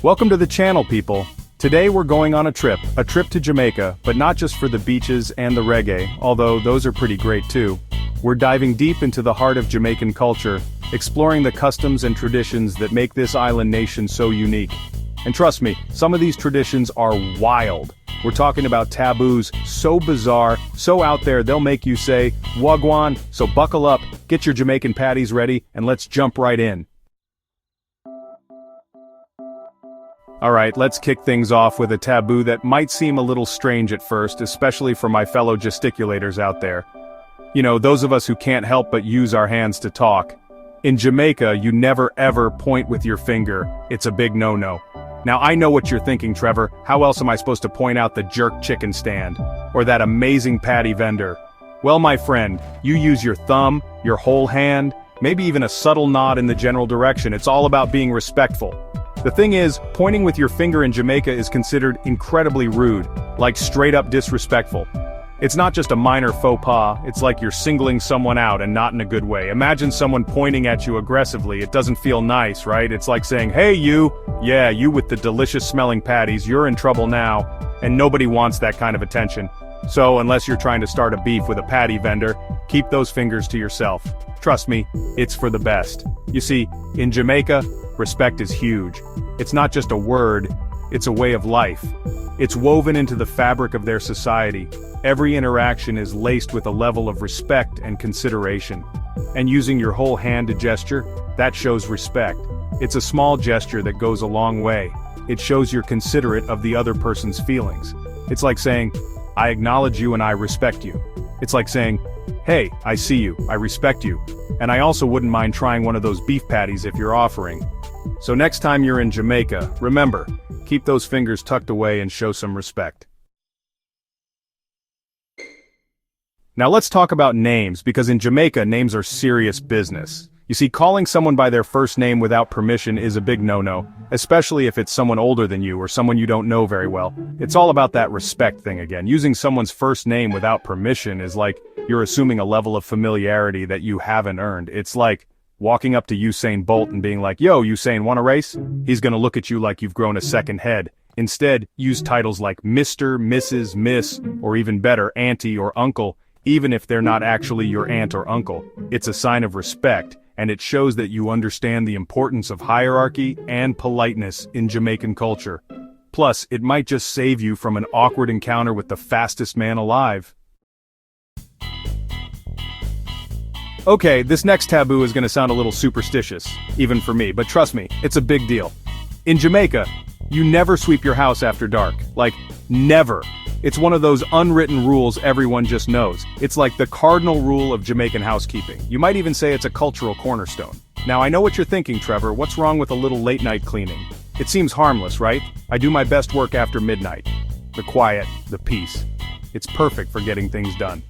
Welcome to the channel, people. Today we're going on a trip to Jamaica, but not just for the beaches and the reggae, although those are pretty great too. We're diving deep into the heart of Jamaican culture, exploring the customs and traditions that make this island nation so unique. And trust me, some of these traditions are wild. We're talking about taboos so bizarre, so out there they'll make you say, "Wagwan," so buckle up, get your Jamaican patties ready, and let's jump right in. Alright, let's kick things off with a taboo that might seem a little strange at first, especially for my fellow gesticulators out there. You know, those of us who can't help but use our hands to talk. In Jamaica, you never ever point with your finger. It's a big no-no. Now I know what you're thinking, Trevor. How else am I supposed to point out the jerk chicken stand? Or that amazing patty vendor? Well, my friend, you use your thumb, your whole hand, maybe even a subtle nod in the general direction. It's all about being respectful. The thing is, pointing with your finger in Jamaica is considered incredibly rude, like straight up disrespectful. It's not just a minor faux pas, it's like you're singling someone out and not in a good way. Imagine someone pointing at you aggressively. It doesn't feel nice, right? It's like saying, "Hey you, yeah, you with the delicious smelling patties, you're in trouble now," and nobody wants that kind of attention. So unless you're trying to start a beef with a patty vendor, keep those fingers to yourself. Trust me, it's for the best. You see, in Jamaica, respect is huge. It's not just a word, it's a way of life. It's woven into the fabric of their society. Every interaction is laced with a level of respect and consideration. And using your whole hand to gesture, that shows respect. It's a small gesture that goes a long way. It shows you're considerate of the other person's feelings. It's like saying, "I acknowledge you and I respect you." It's like saying, "Hey, I see you, I respect you, and I also wouldn't mind trying one of those beef patties if you're offering." So next time you're in Jamaica, remember, keep those fingers tucked away and show some respect. Now let's talk about names, because in Jamaica, names are serious business. You see, calling someone by their first name without permission is a big no-no, especially if it's someone older than you or someone you don't know very well. It's all about that respect thing again. Using someone's first name without permission is like you're assuming a level of familiarity that you haven't earned. It's like walking up to Usain Bolt and being like, "Yo, Usain, want a race?" He's gonna look at you like you've grown a second head. Instead, use titles like Mr., Mrs., Miss, or even better, Auntie or Uncle, even if they're not actually your aunt or uncle. It's a sign of respect, and it shows that you understand the importance of hierarchy and politeness in Jamaican culture. Plus, it might just save you from an awkward encounter with the fastest man alive. Okay, this next taboo is gonna sound a little superstitious, even for me, but trust me, it's a big deal. In Jamaica, you never sweep your house after dark. Like, never. It's one of those unwritten rules everyone just knows. It's like the cardinal rule of Jamaican housekeeping. You might even say it's a cultural cornerstone. Now I know what you're thinking, Trevor, what's wrong with a little late night cleaning? It seems harmless, right? I do my best work after midnight. The quiet, the peace. It's perfect for getting things done.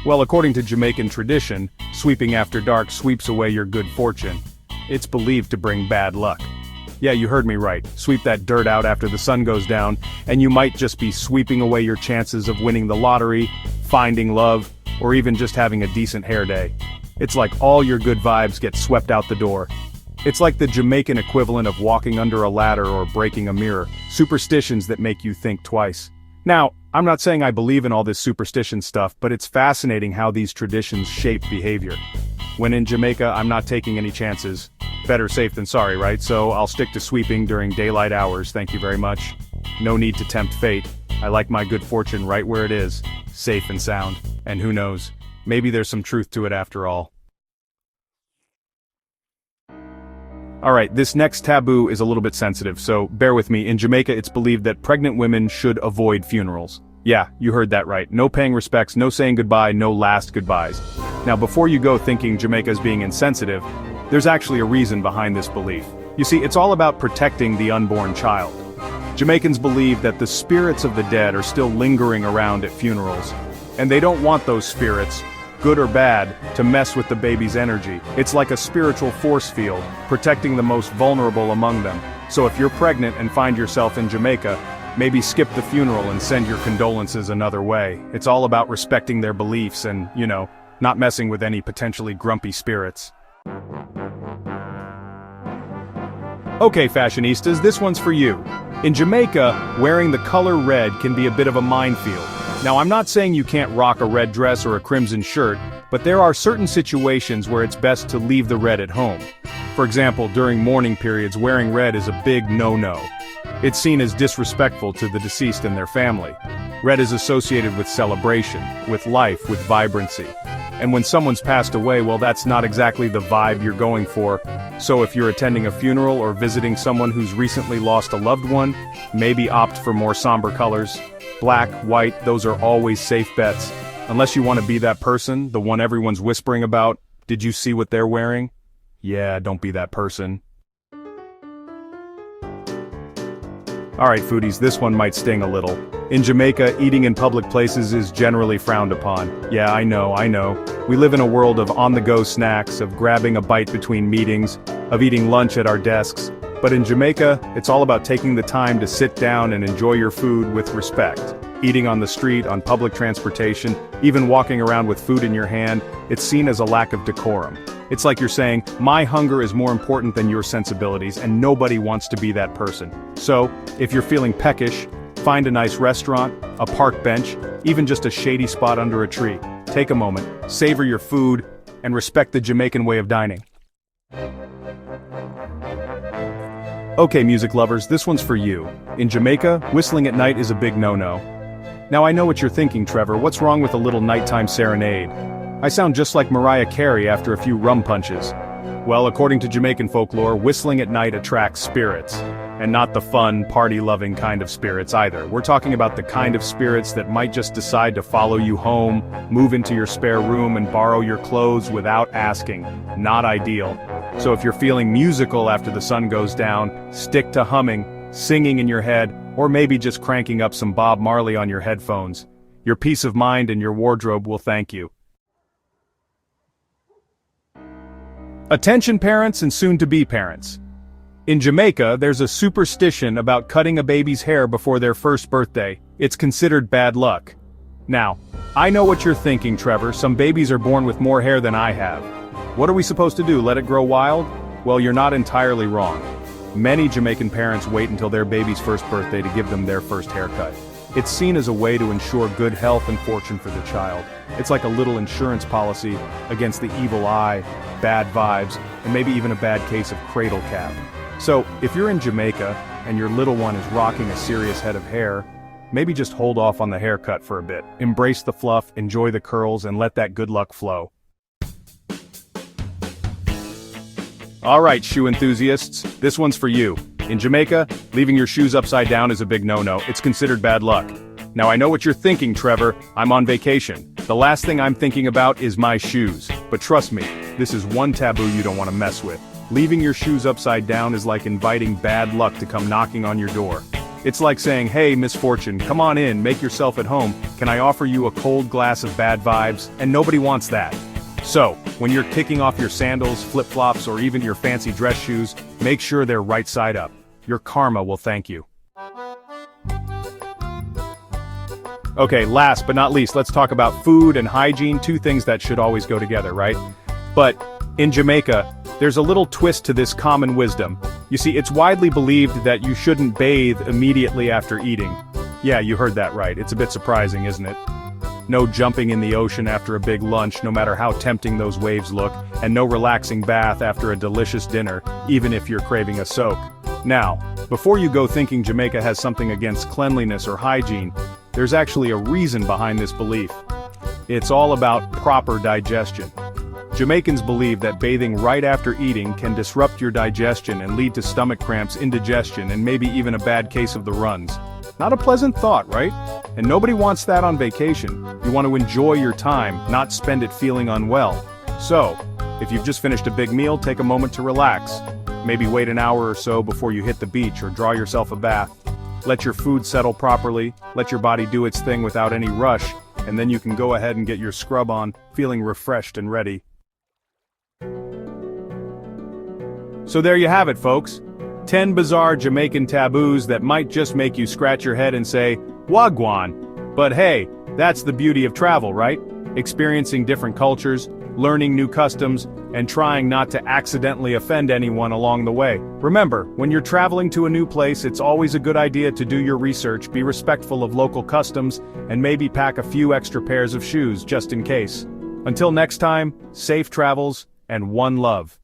Well, according to Jamaican tradition, sweeping after dark sweeps away your good fortune. It's believed to bring bad luck. Yeah, you heard me right. Sweep that dirt out after the sun goes down, and you might just be sweeping away your chances of winning the lottery, finding love, or even just having a decent hair day. It's like all your good vibes get swept out the door. It's like the Jamaican equivalent of walking under a ladder or breaking a mirror. Superstitions that make you think twice. Now, I'm not saying I believe in all this superstition stuff, but it's fascinating how these traditions shape behavior. When in Jamaica, I'm not taking any chances. Better safe than sorry, right? So I'll stick to sweeping during daylight hours, thank you very much. No need to tempt fate. I like my good fortune right where it is, safe and sound. And who knows, maybe there's some truth to it after all. Alright, this next taboo is a little bit sensitive, so bear with me. In Jamaica, it's believed that pregnant women should avoid funerals. Yeah, you heard that right. No paying respects, no saying goodbye, no last goodbyes. Now before you go thinking Jamaica's being insensitive, there's actually a reason behind this belief. You see, it's all about protecting the unborn child. Jamaicans believe that the spirits of the dead are still lingering around at funerals, and they don't want those spirits, good or bad, to mess with the baby's energy. It's like a spiritual force field, protecting the most vulnerable among them. So if you're pregnant and find yourself in Jamaica, maybe skip the funeral and send your condolences another way. It's all about respecting their beliefs and, you know, not messing with any potentially grumpy spirits. Okay, fashionistas, this one's for you. In Jamaica, wearing the color red can be a bit of a minefield. Now, I'm not saying you can't rock a red dress or a crimson shirt, but there are certain situations where it's best to leave the red at home. For example, during mourning periods, wearing red is a big no-no. It's seen as disrespectful to the deceased and their family. Red is associated with celebration, with life, with vibrancy. And when someone's passed away, well, that's not exactly the vibe you're going for. So if you're attending a funeral or visiting someone who's recently lost a loved one, maybe opt for more somber colors. Black, white, those are always safe bets. Unless you want to be that person, the one everyone's whispering about. Did you see what they're wearing? Yeah, don't be that person. Alright foodies, this one might sting a little. In Jamaica, eating in public places is generally frowned upon. Yeah, I know. We live in a world of on-the-go snacks, of grabbing a bite between meetings, of eating lunch at our desks. But in Jamaica, it's all about taking the time to sit down and enjoy your food with respect. Eating on the street, on public transportation, even walking around with food in your hand, it's seen as a lack of decorum. It's like you're saying, my hunger is more important than your sensibilities, and nobody wants to be that person. So, if you're feeling peckish, find a nice restaurant, a park bench, even just a shady spot under a tree. Take a moment, savor your food, and respect the Jamaican way of dining. Okay, music lovers, this one's for you. In Jamaica, whistling at night is a big no-no. Now I know what you're thinking, Trevor, what's wrong with a little nighttime serenade? I sound just like Mariah Carey after a few rum punches. Well, according to Jamaican folklore, whistling at night attracts spirits. And not the fun, party-loving kind of spirits either. We're talking about the kind of spirits that might just decide to follow you home, move into your spare room and borrow your clothes without asking. Not ideal. So if you're feeling musical after the sun goes down, stick to humming, singing in your head, or maybe just cranking up some Bob Marley on your headphones. Your peace of mind and your wardrobe will thank you. Attention parents and soon-to-be parents. In Jamaica, there's a superstition about cutting a baby's hair before their first birthday. It's considered bad luck. Now, I know what you're thinking, Trevor. Some babies are born with more hair than I have. What are we supposed to do, let it grow wild? Well, you're not entirely wrong. Many Jamaican parents wait until their baby's first birthday to give them their first haircut. It's seen as a way to ensure good health and fortune for the child. It's like a little insurance policy against the evil eye, bad vibes, and maybe even a bad case of cradle cap. So, if you're in Jamaica, and your little one is rocking a serious head of hair, maybe just hold off on the haircut for a bit. Embrace the fluff, enjoy the curls, and let that good luck flow. Alright, shoe enthusiasts, this one's for you. In Jamaica, leaving your shoes upside down is a big no-no. It's considered bad luck. Now I know what you're thinking, Trevor. I'm on vacation. The last thing I'm thinking about is my shoes. But trust me, this is one taboo you don't want to mess with. Leaving your shoes upside down is like inviting bad luck to come knocking on your door. It's like saying, hey, misfortune, come on in, make yourself at home. Can I offer you a cold glass of bad vibes? And nobody wants that. So, when you're kicking off your sandals, flip-flops, or even your fancy dress shoes, make sure they're right side up. Your karma will thank you. Okay, last but not least, let's talk about food and hygiene, two things that should always go together, right? But, in Jamaica, there's a little twist to this common wisdom. You see, it's widely believed that you shouldn't bathe immediately after eating. Yeah, you heard that right. It's a bit surprising, isn't it? No jumping in the ocean after a big lunch, no matter how tempting those waves look, and no relaxing bath after a delicious dinner, even if you're craving a soak. Now, before you go thinking Jamaica has something against cleanliness or hygiene, there's actually a reason behind this belief. It's all about proper digestion. Jamaicans believe that bathing right after eating can disrupt your digestion and lead to stomach cramps, indigestion, and maybe even a bad case of the runs. Not a pleasant thought, right? And nobody wants that on vacation. You want to enjoy your time, not spend it feeling unwell. So, if you've just finished a big meal, take a moment to relax. Maybe wait an hour or so before you hit the beach or draw yourself a bath. Let your food settle properly, let your body do its thing without any rush, and then you can go ahead and get your scrub on, feeling refreshed and ready. So there you have it, folks. 10 bizarre Jamaican taboos that might just make you scratch your head and say, Wagwan. But hey, that's the beauty of travel, right? Experiencing different cultures, learning new customs, and trying not to accidentally offend anyone along the way. Remember, when you're traveling to a new place, it's always a good idea to do your research, be respectful of local customs, and maybe pack a few extra pairs of shoes just in case. Until next time, safe travels, and one love.